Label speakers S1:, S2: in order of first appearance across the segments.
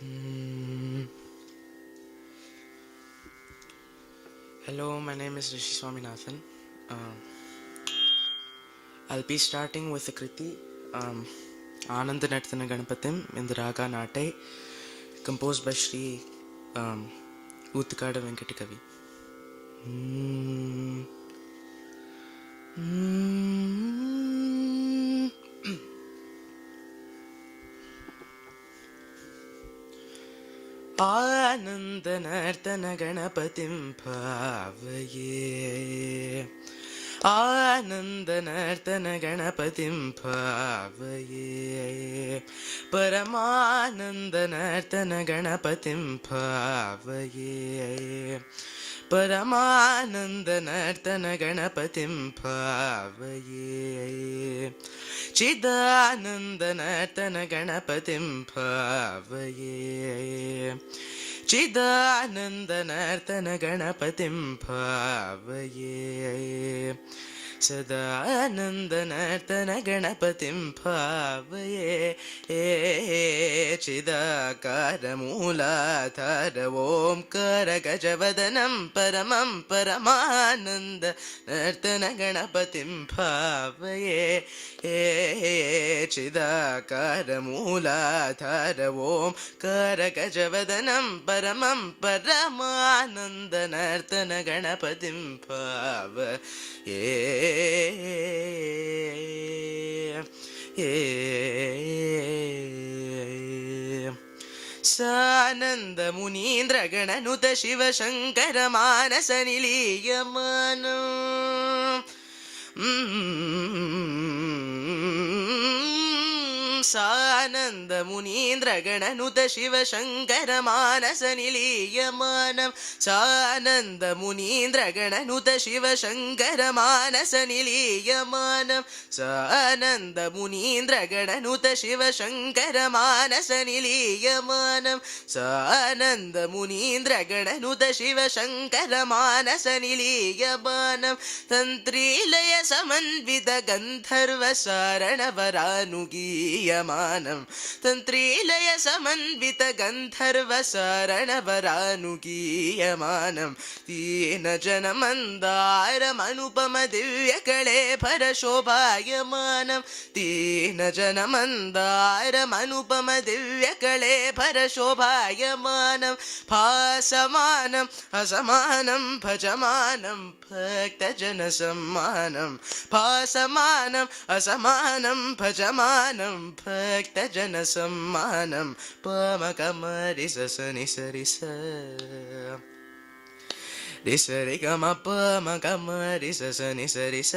S1: Mm. Hello, my name is Rishi Swaminathan. Um, I'll be starting with the Kriti, Ananda Nartana Ganapatim in the Raga Nate, composed by Sri Utkada Venkatakavi. Mm. Mm. आनन्दनर्तन गणपतिं भावये आनन्दनर्तन गणपतिं भावये परमानन्दनर्तन गणपतिं भावये परमानन्दनर्तन गणपतिं भावये चिदानन्दनर्तन गणपतिं भावये चिदानन्दनर्तन गणपतिं भावये सदानन्दनर्तन गणपतिं भावये चिदाकारमूलाधार ओंकार गजवदनं परमं परमानन्द नर्तन गणपतिं भावये चिदाकारमूलाधार ओंकार गजवदनं परमं परमानन्द नर्तन गणपतिं भावये सानंद मुनीन्द्र गणनुत शिव शंकर मानस निलीयमान सानंद मुनीन्द्र गणनुत शिव शंकर मानस निलीयमानं सानंद मुनीन्द्र गणनुत शिव शंकर मानस निलीयमानं सानंद मुनीन्द्र गणनुत शिव शंकर मानस निलीयमानं सानंद मुनीन्द्र गणनुत शिव शंकर मानस निलीयमानं तंत्रीलय समन्वित गंधर्व सारण वरानुगीयमानं तंत्रीलय समन्वित गंधर्व सारण वरानुगीयमानं तीन जनमन्दारमनुपम दिव्य कळेभर शोभायमानं तीन जनमन्दारमनुपम दिव्य कळेभर शोभायमानं भासमानं असमानं भजमानं भक्तजनसम्मानं भासमानं असमानं भजमानं भक्तजनसम्मानं पमकमरि सनि सरि स रिसरि गम पम गम रिस सनि सरि स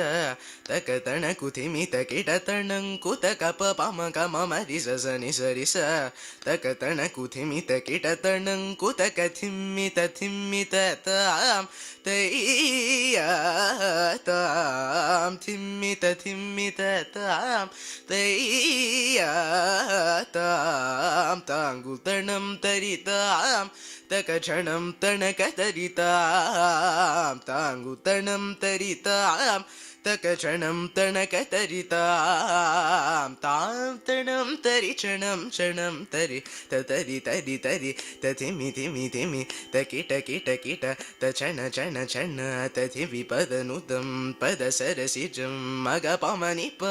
S1: तक तण कुथिमित किट तणं कुत कप पम गम रिस सनि सरि स तक तण कुथिमित किट तणं कुत कथिमित थिमित ताम तैया ताम थिमित थिमित ताम तैया ताम तांगुतणं तरिताम तकक्षणं तणकतरितां ताङ्गुतणं तरितां तकक्षणं तणकतरितां तां तणं तरिक्षणं क्षणं तरि तरि तरि तरि तथिमि थिमि थिमि तकिट किट किट तक्षण क्षण क्षण तथिवि पदनुतं पदसरसिजं मगपमनिप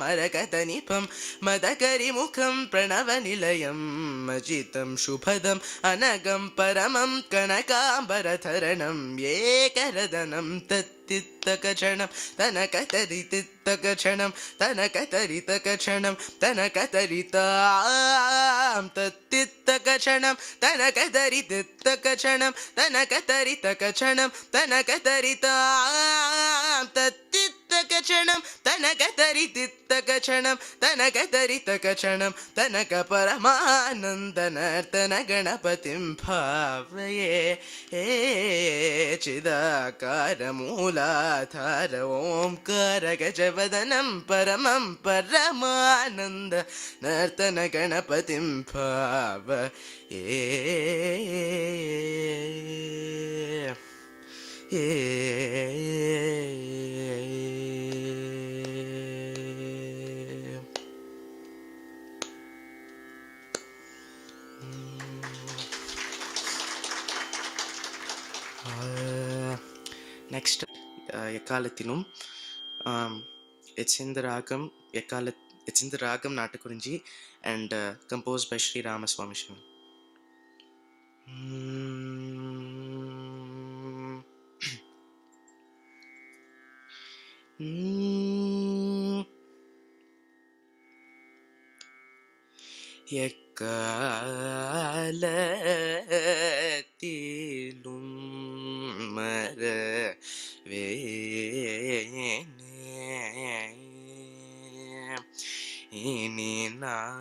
S1: मरकतनिपं मदकरिमुखं प्रणवनिलयं मजितं शुभदम् अनगं परमं कनकाम्बरधरणं एकरदनं तत्तित्तकक्षणं तनकतरितित्तकक्षणं तनकतरितकक्षणं तनकतरितां तत्तित्तकक्षणं तनकतरितित्तकक्षणं तनकतरितकक्षणं तनकतरितां तत्तित्तकक्षणं तनकतरितित्तकक्षणं तनकतरितकक्षणं तनकपरमानन्दनर्तन गणपतिं भावये चिदाकारमूलाधार ओंकार गजवदनं परमं परमानन्द नर्तन गणपतिं भावये நெக்ஸ்ட் எக்காலத்திலும் it's in the ragam it's in the ragam Natakurinji and composed by Sri Ramaswamy Shivan. எக்காலத்திலும் மறவேனே இனி நானே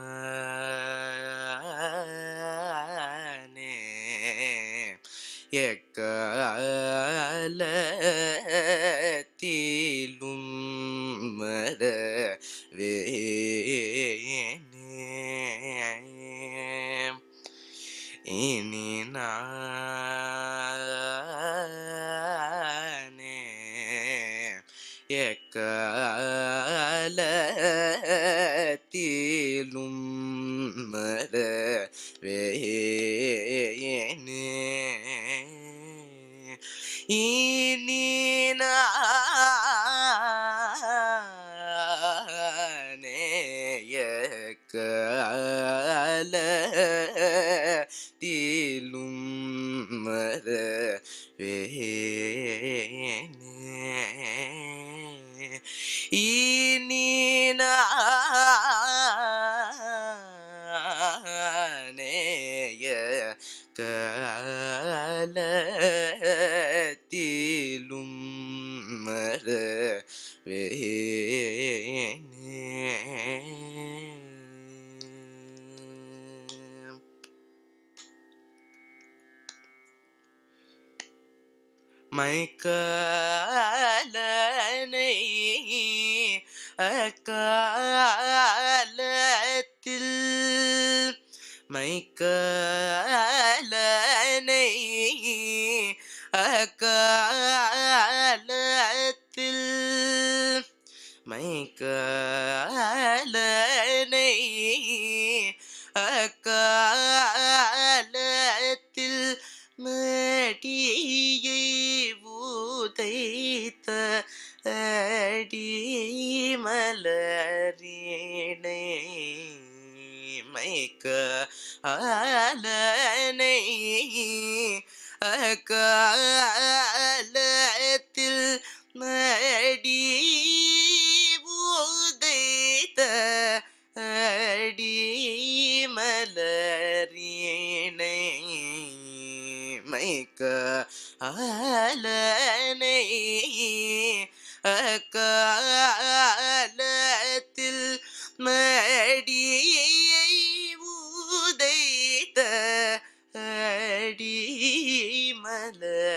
S1: எக்காலத்திலும் மறவேனே இனி நானே எக்காலத்திலும் மறவேனே இனி நானே எக்காலத்திலும் மறவேனே இனி நானே எக்காலத்திலும் மறவேனே. மைக்காலனை அக்காலத்தில் மைக்காலனை அக்காலத்தில் மைக்காலனை அக்காலத்தில் மடியை உதைத்த அடிமலரினை மைக்காலனை அக்காலத்தில் மடி உதைத்த அடிமலரினை மைக்காலனை அக்காலத்தில் மடியை உதைத்த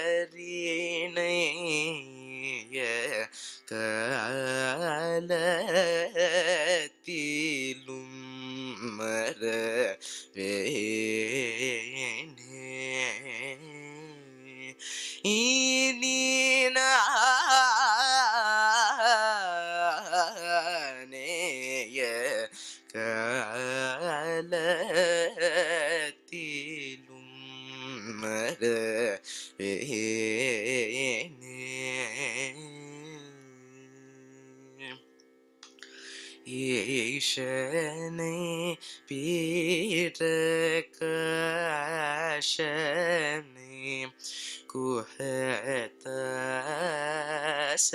S1: அடிமலரினை காலத்திலும் மறவேனே இனி நானே காலத்திலும் மறவேனே. ஈசனை பீரகாசனை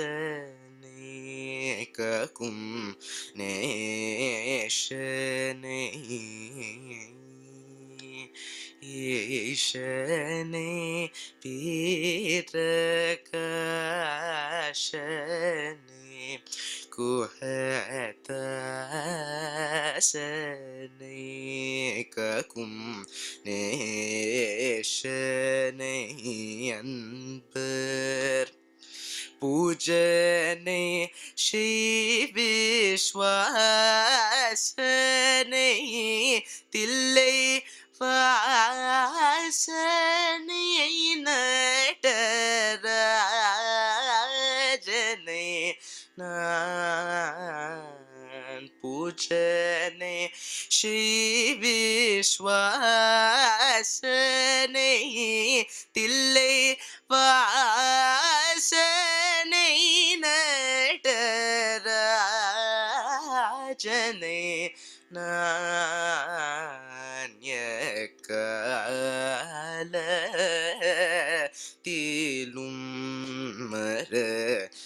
S1: குஹதாசனை ககும் நேஷனை ஈசனை பீரகாசனை குஹதாசனை ககும் நேஷனை அன்பர் பூஜனை ஸ்ரீ விஸ்வாசனை தில்லை வாசனை நடராஜனை நான் பூஜனை ஸ்ரீ விஸ்வாசனை தில்லை வாசனை ரசனை நடராஜனை நாண்யக்காலத்திலும் மறவேனே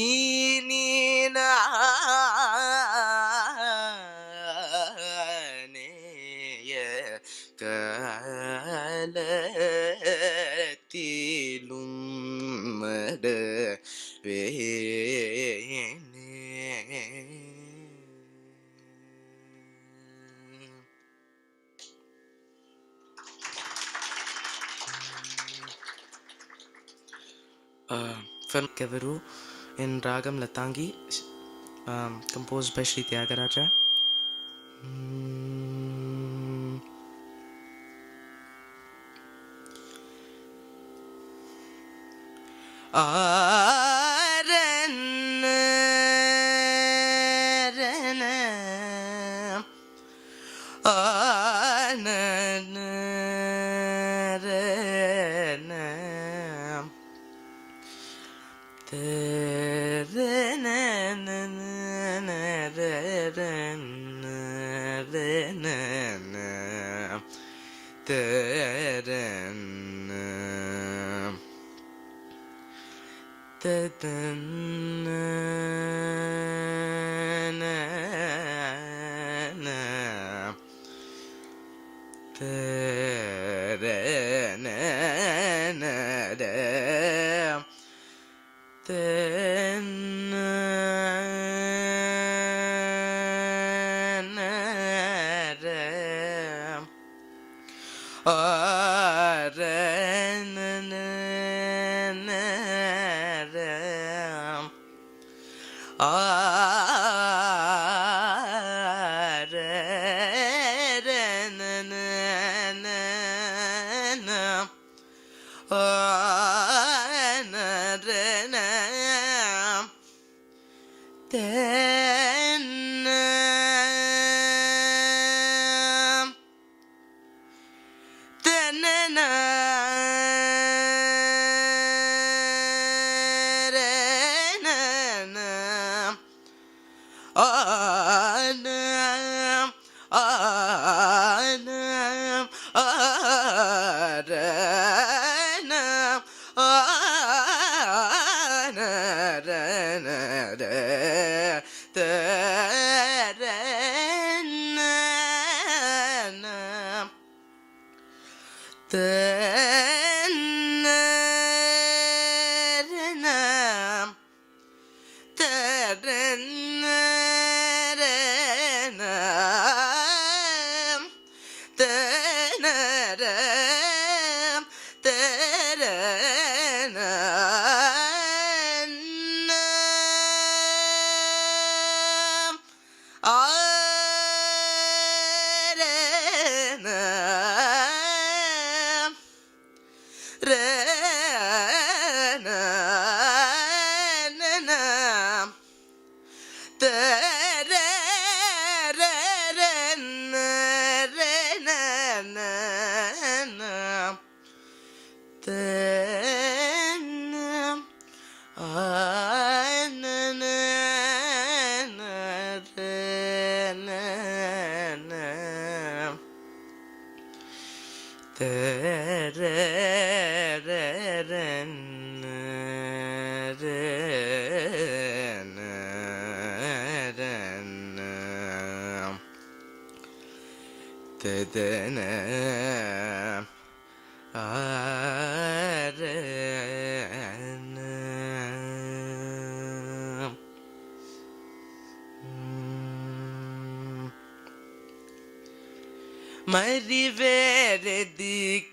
S1: இனி நானேய காலத்திலும் மறவேனே. Film Kevaru in Ragam Latangi, composed by Sri Tyagaraja.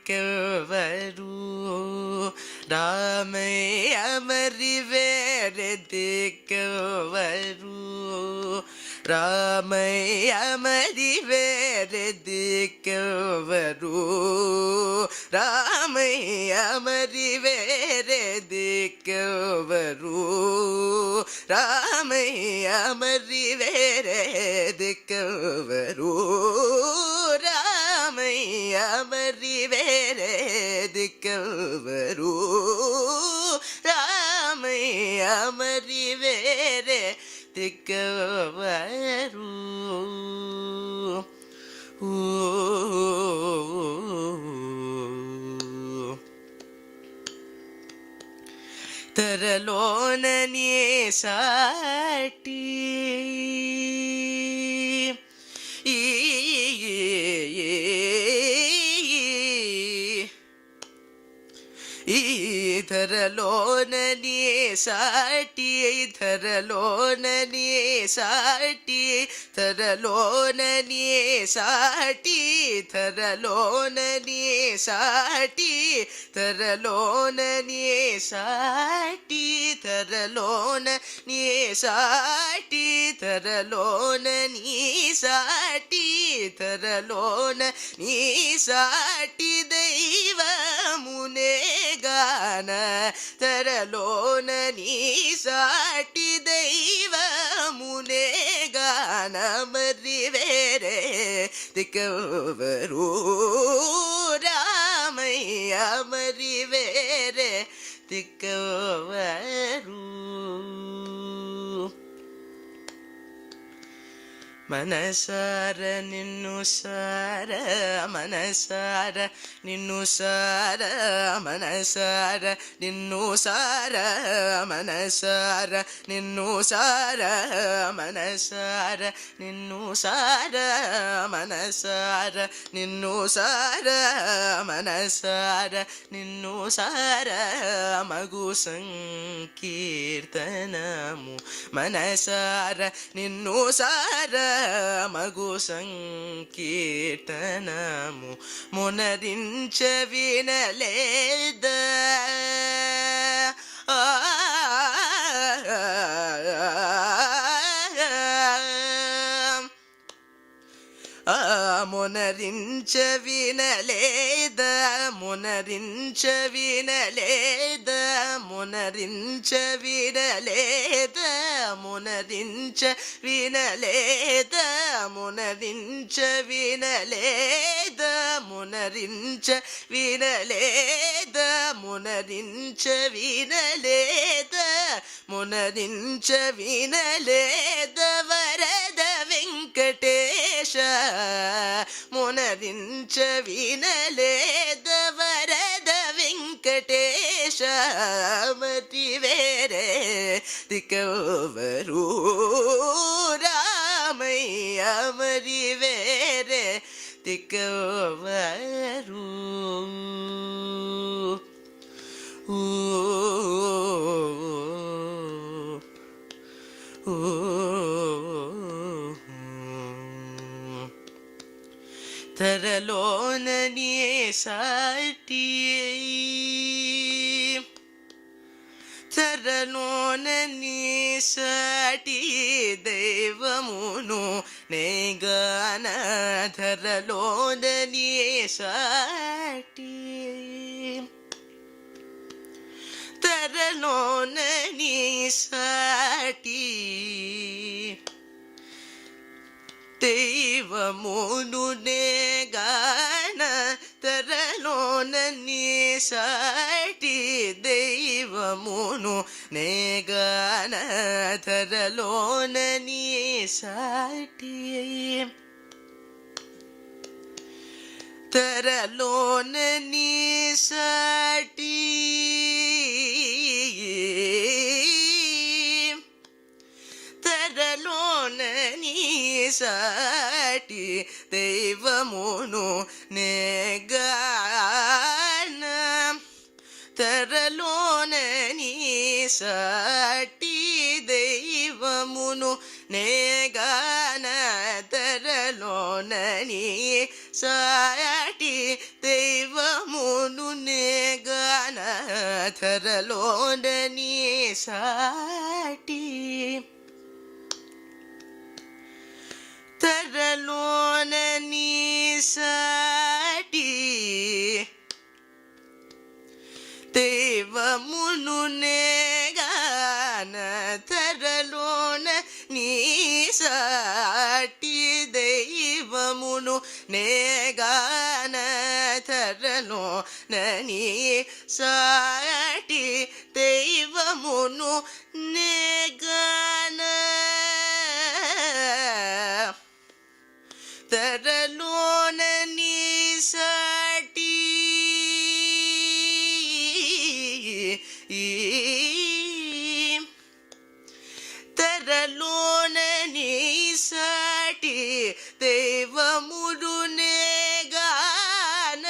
S1: மறிவேரதிக்கவரு Ramaiya மறிவேரதிக்கவரு Ramaiya மறிவேரதிக்கவரு Ramaiya மறிவேரதிக்கவரு Ramaiya மறிவேரதிக்கவரு Ramaiya మరి వేరే దిక్కవరు రామయ్య మరి వేరే దిక్కవరు తరలోన నీ సాటి ధరలోన నీ సాటి ధరలోన నీ సాటి ధరలోన నీ సాటి ధరలోన నీ సాటి ధరలోన నీ సాటి ధరలోన నీ సాటి ధరలోన నీ సాటి ధరలోన నీ సాటి దైవమునే గాన తరలోన నీ సాటి దైవమునే గాన మరి వేరే దిక్కవరు రామయ్య మరి వేరే దిక్కవరు మనసార నిన్ను సార మనసార నిన్ను సార మనసార నిన్ను సార మనసార నిన్ను సార మనసార నిన్ను సార మనసార నిన్ను సార మనసార నిన్ను సార మగు సంకీర్తనము మనసార నిన్ను సార మగు సంకీర్తనము మునరించ వినలేద మునరించ వినలేద మునరించ వినలేద మునరించ వినలేద మునరించ వినలేద మునరించ వినలేద మునరించ వినలేద మునరించ వినలేద మునరించ వినలేద వరద వెంకటేశ మునరించ వినలేద వరద వెంకటేశ మతి వేరే దిక్కవరు రామయ్య మరి వేరే దిక్కవరు తరలోన నీ సాటి తరలోన నీ సాటి దైవమును నేగాన తరలోన నీ సాటి తరలోన నీ సాటి దైవమును నేగాన తరలోన నీ సాటి దైవమును నేగాన తరలోన నీ సాటి తరలోన నీ సాటి తరలోన నీ సాటి దైవమును నేగాన తరలోన నీ సాటి దైవమును నేగాన తరలోన నీ సాటి దైవమును నేగాన తరలోన నీ సాటి తరలోన నీ సాటి దైవమును నేగాన ధరలోన నీ సాటి దైవమును నేగాన ధరలోన నీ సాటి దైవమును నేగాన ధరలోన నీ సాటి ధరలోన నీ సాటి దైవముడు నేగాన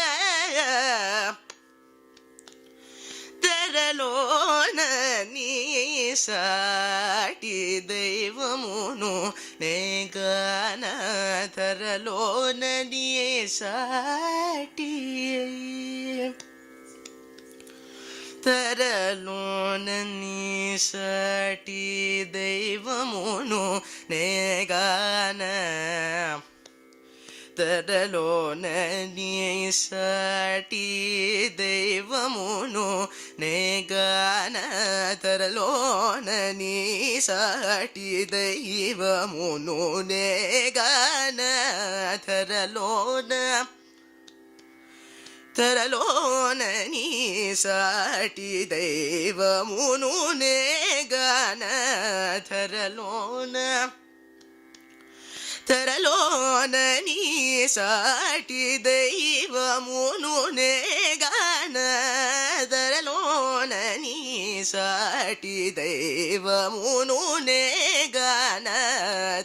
S1: ధరలోన నీ సాటి దైవమును నేగాన ధరలోన నీ సాటి ధరలోన నీ సాటి దైవమును నేగాన ధరలోన నీ సాటి దైవమును నేగాన ధరలోన నీ సాటి దైవమును నేగాన ధరలోన ధరలోన నీ సాటి దైవమును నేగాన ధరలోన ధరలోన నీ సాటి దైవమును నేగాన ధరలోన నీ సాటి దైవమును నేగాన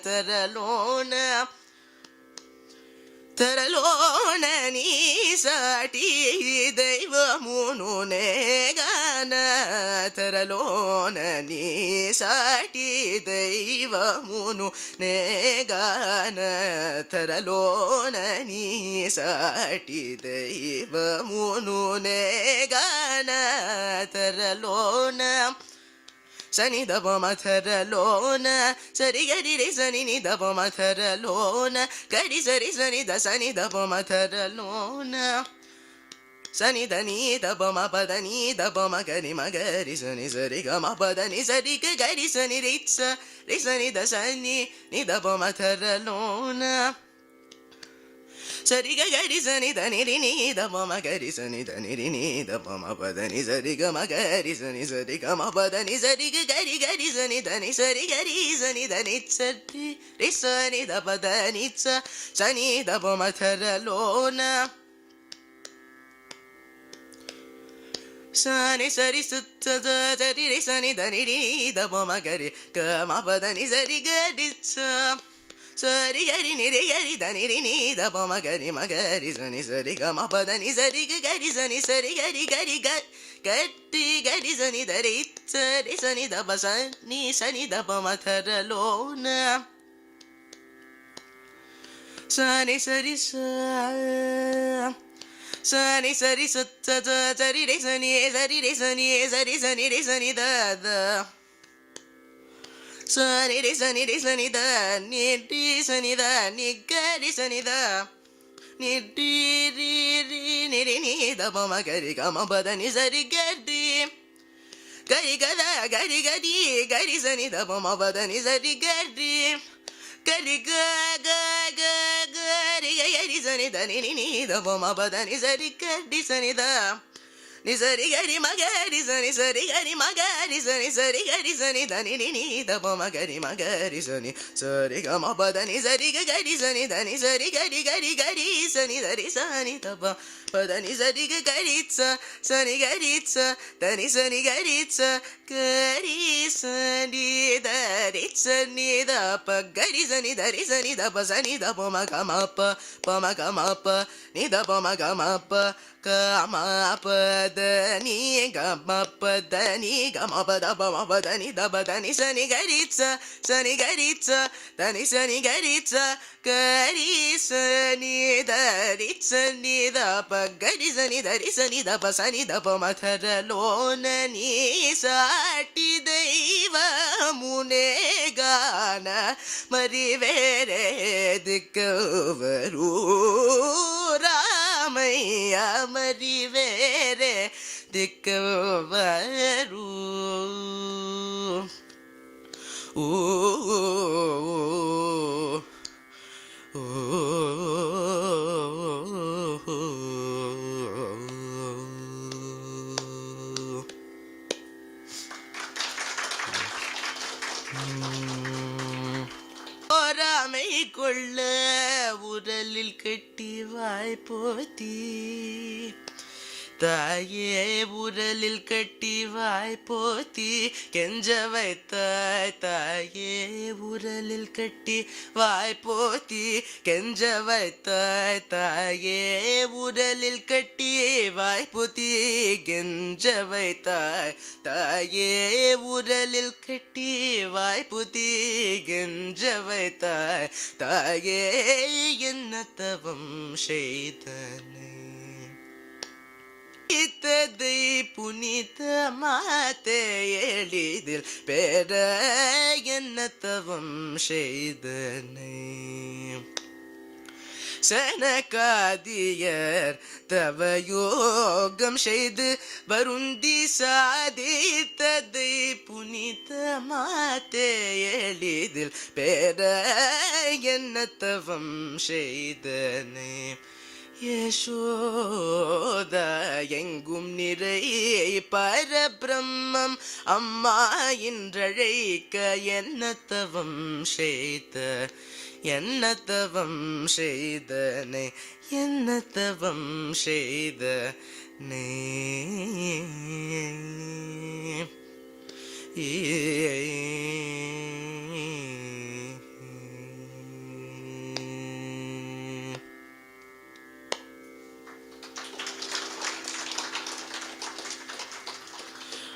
S1: ధరలోన ధరలోన నీ సాటి దైవమును నేగాన ధరలోన నీ సాటి దైవమును నేగాన ధరలోన నీ సాటి దైవమును నేగాన ధరలోన సని దబ మథరలోన సరి గరి రి సని ని దబ మథరలోన గరి సరి సని ద సని దబ మథరలోన సని దని దబ మ పదని దబ మ గరి మ గరి సని సరి గ మ పదని సరి గ గరి సని రి సని ద సని ని దబ మథరలోన సరి గ గరి సని దని రి ని దబ మ గరి సని దని రి ని దబ మ పదని సరి గ మ గరి సని సరి గ మ పదని సరి గ గరి గరి సని దని సరి గరి సని దని సరి రి సని దబ దని సని దబ మథరలోన సని సరి సుత్త సరి రి సని దని రి దబ మ గరి గ మ పదని సరి గరి సరి గరి ని రి గరి దని రి ని దబ మ గరి సని సరి గ మ పదని సరి గ గరి సని సరి గరి గరి గట్టి గరి సని దరి సరి సని దబ సని దబ మథరలోన సని సరి సని సరి సత్త సరి రి సని సరి రి సని సరి సని రి సని ద సని రి సని రి సని ద ని రి సని ద ని గరి సని ద ని రి రి రి ని రి ని దబ మ గరి గ మ పదని సరి గరి గరి గద గరి గరి గరి సని దబ మ పదని సరి గరి గరి గ గ గ గరి గరి సని ద ని ని దబ మ పదని సరి గరి సని ద ని సరి గరి మ గరి సని సరి గరి మ గరి సని సరి గరి సని ద ని ని దబ మ గరి సని సరి గ మ పదని సరి గ గరి సని ద ని సరి గరి గరి గరి సని దరి సని దబ పదని సరి గ గరి సని గరి దని సని గరి గరి సని దరి సని ద ప గరి సని దరి సని దబ సని దబ మ గ మ ప మ గ మ ప ని దబ మ గ మ ప గ మ ప ద ని గ మ ప ద ని గ మ ప ద బ మ ప ద ని ద బ ద ని సని గరి ద ని సని గరి గరి సని దరి సని ద ప గరి సని దరి సని ద ప సని ద ప మథరలోన నీ సాటి దైవమునే గాన మరి వేరే దిక్కవరు రామయ్య మరి వేరే దిక్కవరు ooh, ooh, ஓராமை கொள்ள உரலில் கட்டி வாய்ப்போத்தி தாயே உரலில் கட்டி வாய்ப்போத்தி கெஞ்ச வைத்தாய் தாயே உரலில் கட்டி வாய்ப்போத்தி கெஞ்ச வைத்தாய் தாயே உரலில் கட்டி வாய்ப்போத்தி கெஞ்ச வைத்தாய் தாயே உரலில் கட்டி வாய்ப்புதி கெஞ்ச வைத்தாய் தாயே என்ன தவம் செய்தனை இத்ததை புனித மாத்தே எளிதில் பெற என்ன தவம் செய்தனை சனகாதியர் தவயோகம் செய்து வருந்தி சாதித்ததை புனித மாத்தே எளிதில் பெற என்ன தவம் செய்தனே யசோதா எங்கும் நிறை பரபிரம்மம் அம்மா என்றழைக்க என்ன தவம் செய்த என்ன தவம் செய்தனை என்ன தவம் செய்தனை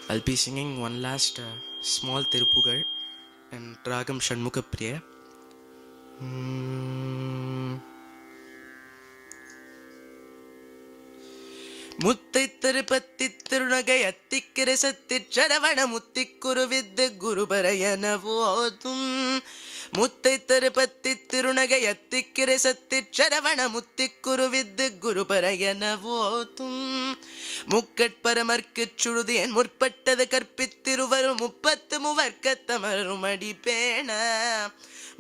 S1: I'll be singing one last small Tirupugal and Ragam Shanmukapriya. முத்தை திருப்பத்தி திருநகை அத்திக்கிற சத்திற் சரவண முத்திக்குருவித்து குருபரையன போதும் முத்தை திருப்பத்தி திருநகை அத்திக்கிற சத்திற் சரவண முத்திக்குருவித்து குருபரையன போதும் முக்கட்பரமர்க்குச் சுழுதியன் முற்பட்டது கற்பித்திருவரும் 33 தமரும் அடிப்பேன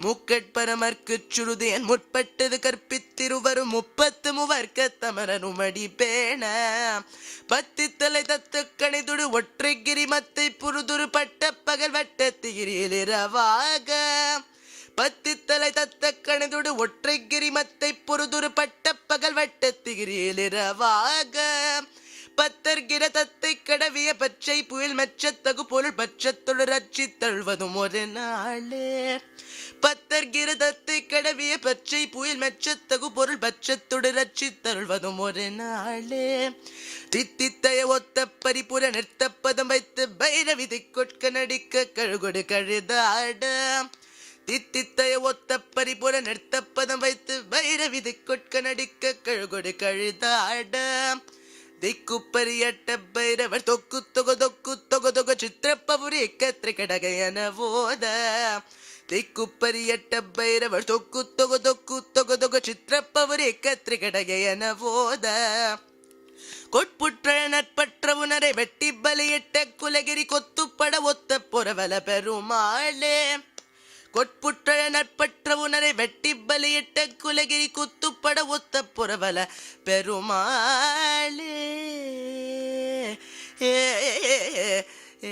S1: முக்கட்பரமர்க்குச் சுழுதியன் முற்பட்டது கற்பித்திருவரும் 33 தமரரும் அடிப்பேன பத்தித்தலை தத்து கணிதுடு ஒற்றைகிரி மத்தை புருதுரு பட்ட பகல் வட்டத்திகிரியில் இரவாக பத்தித்தலை தத்த கணிதுடு ஒற்றைகிரி மத்தை புருதுரு பட்ட பகல் வட்டத்திகிரியில் இரவாக பத்தர்கிற தத்தை கடவிய பச்சை புயல் மெச்சத்தகு பொருள் பட்சத்தொடு ரட்சி தழுவதும் ஒரு நாளே பத்தர்கிற தத்தை கடவிய பச்சை புயல் மெச்சத்தகு பொருள் பட்சத்தொடு ரட்சி தழுவதும் ஒரு நாளே தித்தித்தைய ஒத்த பரிபுர நிறுத்தப்பதம் வைத்து பைரவிதை கொட்க நடிக்க கழுகொடு கழுதாட தித்தித்தைய ஒத்த பரிபுர நிறுத்தப்பதம் வைத்து பைரவிதை கொட்க நடிக்க கழுகொடு கழுதாட ದಿಕ್ಕುಪ್ಪರಿಯಟ್ಟ ಭೈರವರ್ ತೊಕ್ಕು ತೊಗೊ ಚಿತ್ರಪ್ಪವುರಿ ಕತ್ರೆ ಕಡಗಯನ ಓದ ದಿಕ್ಕುಪ್ಪರಿಯಟ್ಟ ಭೈರವರ್ ತೊಕ್ಕು ತೊಗೊ ಚಿತ್ರಪ್ಪವುರಿ ಕತ್ರೆ ಕಡಗಯನ ಓದ கொட்புற்ற நட்பற்றவுனரை வெட்டி பலியிட்ட குலகிரி கொத்துப்பட ஒத்த பொறவல பெருமாளே கொட்புற்ற நட்பற்றவுனரை வெட்டி பலியிட்ட குலகிரி குத்துப்பட ஒத்த புறவல பெருமாளே ஏ ஏ